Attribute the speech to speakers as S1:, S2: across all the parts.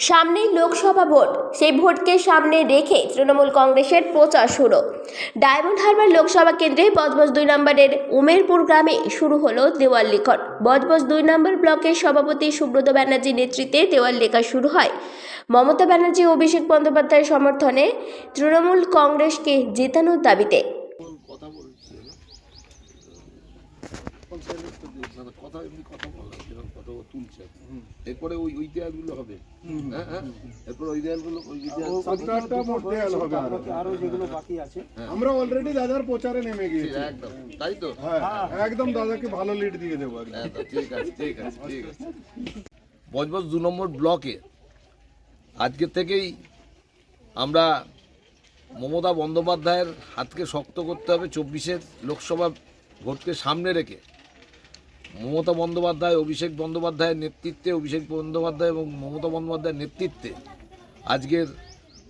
S1: সামনেই লোকসভা ভোট, সেই ভোটকে সামনে রেখে তৃণমূল কংগ্রেসের প্রচার শুরু। ডায়মন্ড হারবার লোকসভা কেন্দ্রে বজবজ 2 নম্বরের উমেরপুর গ্রামে শুরু হলো দেওয়াল লিখন। বজবজ 2 নম্বর ব্লকের সভাপতি সুব্রত ব্যানার্জির নেতৃত্বে দেওয়াল লেখা শুরু হয়। মমতা ব্যানার্জি ও অভিষেক বন্দ্যোপাধ্যায়ের সমর্থনে তৃণমূল কংগ্রেসকে জেতানোর দাবিতে।
S2: এরপরে ওই দেয়ালগুলো হবে, এরপর ওই দেয়ালগুলো
S3: আরো যেগুলো বাকি আছে
S4: আমরা অলরেডি দাদার প্রচারে নেমে গিয়েছি।
S2: একদম তাই তো,
S4: একদম দাদাকে ভালো লিড দিয়ে দেবো।
S2: ঠিক আছে ঠিক আছে ঠিক আছে। বজবজ 2 নম্বর ব্লকে আজকে থেকেই আমরা মমতা বন্দ্যোপাধ্যায়ের হাতকে শক্ত করতে হবে। 24-এর লোকসভা ভোটকে সামনে রেখে মমতা বন্দ্যোপাধ্যায়, অভিষেক বন্দ্যোপাধ্যায়ের নেতৃত্বে, অভিষেক বন্দ্যোপাধ্যায় এবং মমতা বন্দ্যোপাধ্যায়ের নেতৃত্বে আজকের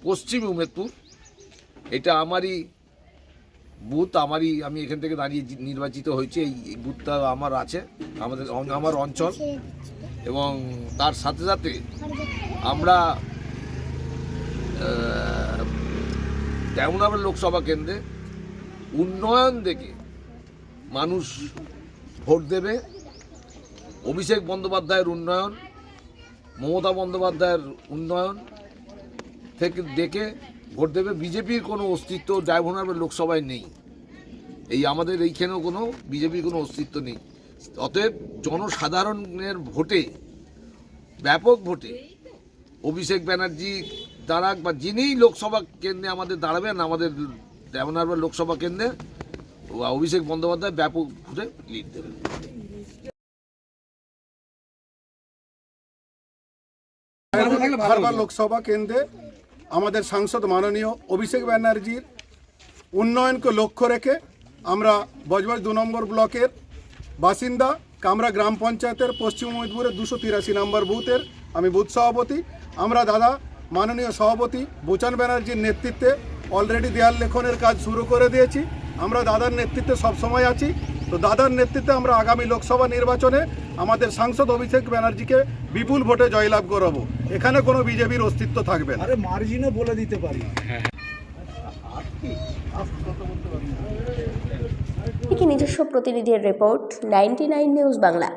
S2: পশ্চিম উমেরপুর, এটা আমারই বুথ, আমি এখান থেকে দাঁড়িয়ে নির্বাচিত হয়েছি। এই বুথটা আমার আছে, আমার অঞ্চল। এবং তার সাথে সাথে আমরা ডায়মন্ড হারবার লোকসভা কেন্দ্রে উন্নয়ন দেখে মানুষ ভোট দেবে। অভিষেক বন্দ্যোপাধ্যায়ের উন্নয়ন, মমতা বন্দ্যোপাধ্যায়ের উন্নয়ন থেকে দেখে ভোট দেবে। বিজেপির কোনো অস্তিত্ব ডায়মন্ড হারবার লোকসভায় নেই। আমাদের এইখানেও কোনো বিজেপির কোনো অস্তিত্ব নেই। অতএব জনসাধারণের ভোটে, ব্যাপক ভোটে অভিষেক ব্যানার্জি দাঁড়াক বা যিনি লোকসভা কেন্দ্রে আমাদের দাঁড়াবেন, আমাদের ডায়মন্ড হারবার লোকসভা কেন্দ্রে অভিষেক বন্দ্যোপাধ্যায় ব্যাপক ভোটে লিড দেবেন।
S4: হারবার লোকসভা কেন্দ্রে আমাদের সাংসদ মাননীয় অভিষেক ব্যানার্জির উন্নয়নকে লক্ষ্য রেখে আমরা বজবজ 2 নম্বর ব্লকের বাসিন্দা, কামরা গ্রাম পঞ্চায়েতের পশ্চিম উমেরপুরের 283 নম্বর বুথের আমি বুথ সভাপতি। আমরা দাদা মাননীয় সভাপতি বুচান ব্যানার্জির নেতৃত্বে অলরেডি দেয়াল লেখনের কাজ শুরু করে দিয়েছি। আমরা দাদার নেতৃত্বে সবসময় আছি। তো দাদার নেতৃত্বে আমরা আগামী লোকসভা নির্বাচনে আমাদের সাংসদ অভিষেক ব্যানার্জিকে বিপুল ভোটে জয়লাভ করাবো। এখানে কোনো বিজেপির অস্তিত্ব থাকবে না।
S3: আরে মার্জিনও বলে দিতে পারি।
S1: নিজস্ব প্রতিনিধির রিপোর্ট, 99 নিউজ বাংলা।